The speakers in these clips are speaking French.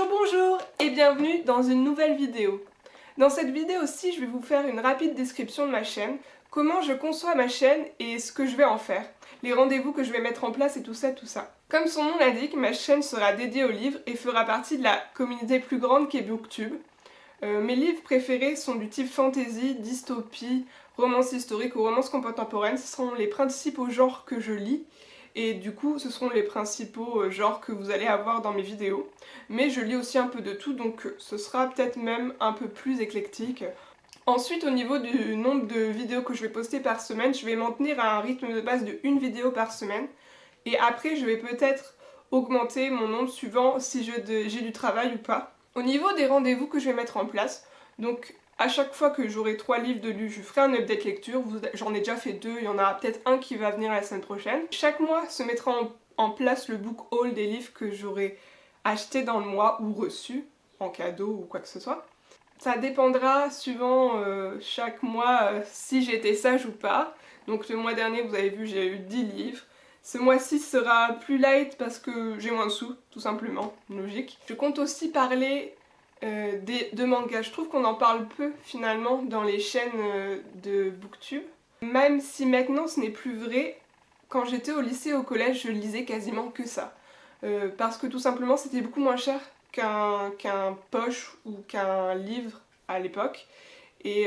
Bonjour et bienvenue dans une nouvelle vidéo. Dans cette vidéo-ci, je vais vous faire une rapide description de ma chaîne, comment je conçois ma chaîne et ce que je vais en faire, les rendez-vous que je vais mettre en place et tout ça. Comme son nom l'indique, ma chaîne sera dédiée aux livres et fera partie de la communauté plus grande qu'est Booktube. Mes livres préférés sont du type fantasy, dystopie, romance historique ou romance contemporaine. Ce seront les principaux genres que je lis. Et du coup, ce seront les principaux genres que vous allez avoir dans mes vidéos. Mais je lis aussi un peu de tout, donc ce sera peut-être même un peu plus éclectique. Ensuite, au niveau du nombre de vidéos que je vais poster par semaine, je vais m'en tenir à un rythme de base de une vidéo par semaine. Et après, je vais peut-être augmenter mon nombre suivant si j'ai du travail ou pas. Au niveau des rendez-vous que je vais mettre en place, donc à chaque fois que j'aurai 3 livres de lus, je ferai un update lecture. J'en ai déjà fait 2, il y en a peut-être un qui va venir la semaine prochaine. Chaque mois se mettra en place le book haul des livres que j'aurai achetés dans le mois ou reçus en cadeau ou quoi que ce soit. Ça dépendra suivant chaque mois si j'ai été sage ou pas. Donc le mois dernier, vous avez vu, j'ai eu 10 livres. Ce mois-ci sera plus light parce que j'ai moins de sous, tout simplement, logique. Je compte aussi parler de manga. Je trouve qu'on en parle peu finalement dans les chaînes de Booktube. Même si maintenant ce n'est plus vrai, quand j'étais au lycée et au collège, je lisais quasiment que ça. Parce que tout simplement c'était beaucoup moins cher qu'un poche ou qu'un livre à l'époque. Et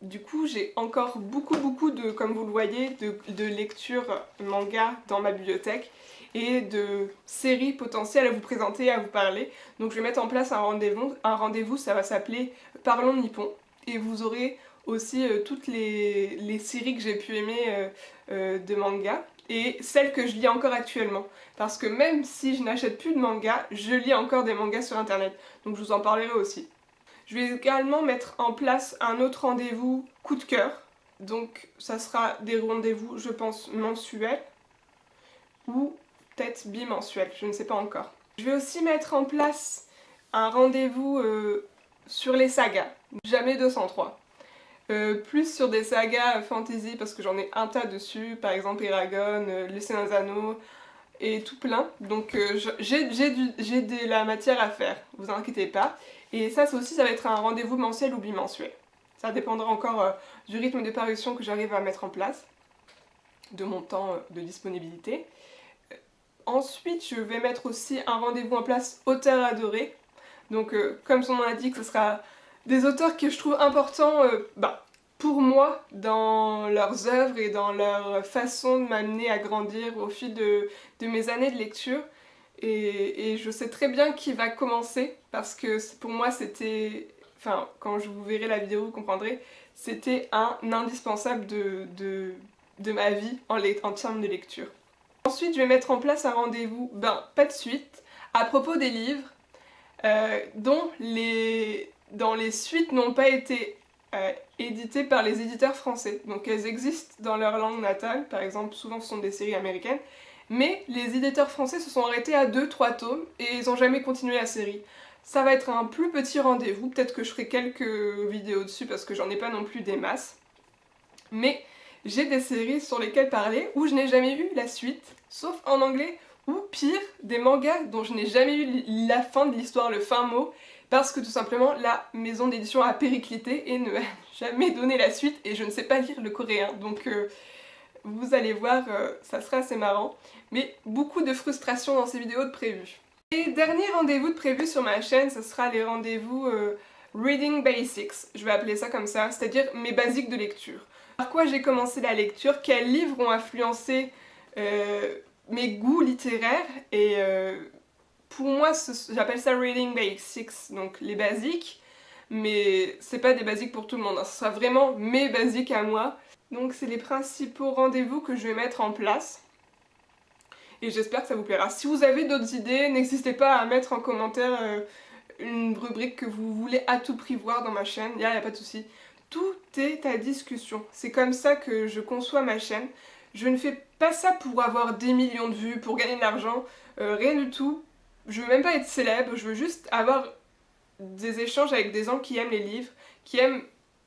du coup j'ai encore beaucoup de, comme vous le voyez, de lectures manga dans ma bibliothèque et de séries potentielles à vous présenter, à vous parler. Donc je vais mettre en place un rendez-vous, ça va s'appeler Parlons Nippon. Et vous aurez aussi toutes les séries que j'ai pu aimer de manga et celles que je lis encore actuellement. Parce que même si je n'achète plus de manga, je lis encore des mangas sur internet. Donc je vous en parlerai aussi. Je vais également mettre en place un autre rendez-vous coup de cœur. Donc ça sera des rendez-vous, je pense, mensuels ou peut-être bimensuels, je ne sais pas encore. Je vais aussi mettre en place un rendez-vous sur les sagas, jamais 203. Plus sur des sagas fantasy parce que j'en ai un tas dessus, par exemple Eragon, Le Seigneur des Anneaux et tout plein. Donc j'ai de la matière à faire, vous inquiétez pas. Et ça aussi, ça va être un rendez-vous mensuel ou bimensuel. Ça dépendra encore du rythme de parution que j'arrive à mettre en place, de mon temps de disponibilité. Ensuite, je vais mettre aussi un rendez-vous en place auteur adoré. Donc comme son nom l'indique, ce sera des auteurs que je trouve importants pour moi dans leurs œuvres et dans leur façon de m'amener à grandir au fil de mes années de lecture. Et je sais très bien qui va commencer parce que pour moi c'était, enfin quand je vous verrai la vidéo vous comprendrez, c'était un indispensable de ma vie en termes de lecture. Ensuite je vais mettre en place un rendez-vous, pas de suite, à propos des livres dont les suites n'ont pas été éditées par les éditeurs français. Donc elles existent dans leur langue natale, par exemple souvent ce sont des séries américaines, mais les éditeurs français se sont arrêtés à 2-3 tomes et ils n'ont jamais continué la série. Ça va être un plus petit rendez-vous, peut-être que je ferai quelques vidéos dessus parce que j'en ai pas non plus des masses. Mais j'ai des séries sur lesquelles parler où je n'ai jamais eu la suite, sauf en anglais, ou pire, des mangas dont je n'ai jamais eu la fin de l'histoire, le fin mot, parce que tout simplement la maison d'édition a périclité et ne a jamais donné la suite et je ne sais pas lire le coréen, donc vous allez voir, ça sera assez marrant, mais beaucoup de frustration dans ces vidéos de prévues. Et dernier rendez-vous de prévu sur ma chaîne, ce sera les rendez-vous Reading Basics, je vais appeler ça comme ça, c'est-à-dire mes basiques de lecture. Par quoi j'ai commencé la lecture, quels livres ont influencé mes goûts littéraires, et pour moi j'appelle ça Reading Basics, donc les basiques, mais c'est pas des basiques pour tout le monde, hein. Ce sera vraiment mes basiques à moi. Donc c'est les principaux rendez-vous que je vais mettre en place. Et j'espère que ça vous plaira. Si vous avez d'autres idées, n'hésitez pas à mettre en commentaire une rubrique que vous voulez à tout prix voir dans ma chaîne. Il n'y a pas de souci. Tout est à discussion. C'est comme ça que je conçois ma chaîne. Je ne fais pas ça pour avoir des millions de vues, pour gagner de l'argent. Rien du tout. Je veux même pas être célèbre. Je veux juste avoir des échanges avec des gens qui aiment les livres, qui aiment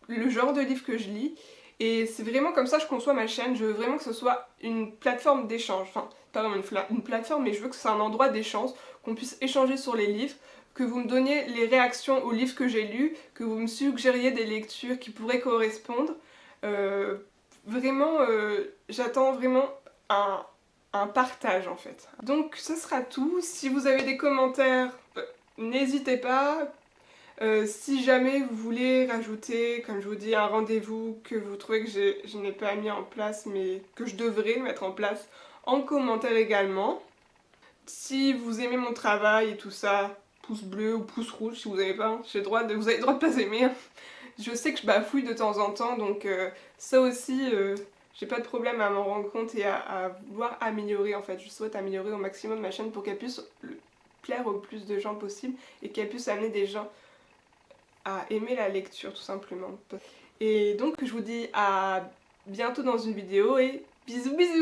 le genre de livre que je lis. Et c'est vraiment comme ça que je conçois ma chaîne. Je veux vraiment que ce soit une plateforme d'échange. Enfin, pas vraiment une plateforme, mais je veux que ce soit un endroit d'échange, qu'on puisse échanger sur les livres, que vous me donniez les réactions aux livres que j'ai lus, que vous me suggériez des lectures qui pourraient correspondre. Vraiment, j'attends vraiment un partage en fait. Donc ce sera tout. Si vous avez des commentaires, n'hésitez pas. Si jamais vous voulez rajouter, comme je vous dis, un rendez-vous que vous trouvez que je n'ai pas mis en place mais que je devrais le mettre en place, en commentaire également. Si vous aimez mon travail et tout ça, pouce bleu ou pouce rouge si vous n'avez pas, hein, vous avez le droit de pas aimer. Hein. Je sais que je bafouille de temps en temps, donc ça aussi, j'ai pas de problème à m'en rendre compte et à vouloir améliorer en fait. Je souhaite améliorer au maximum ma chaîne pour qu'elle puisse plaire au plus de gens possible et qu'elle puisse amener des gens à aimer la lecture tout simplement. Et donc je vous dis à bientôt dans une vidéo et bisous bisous.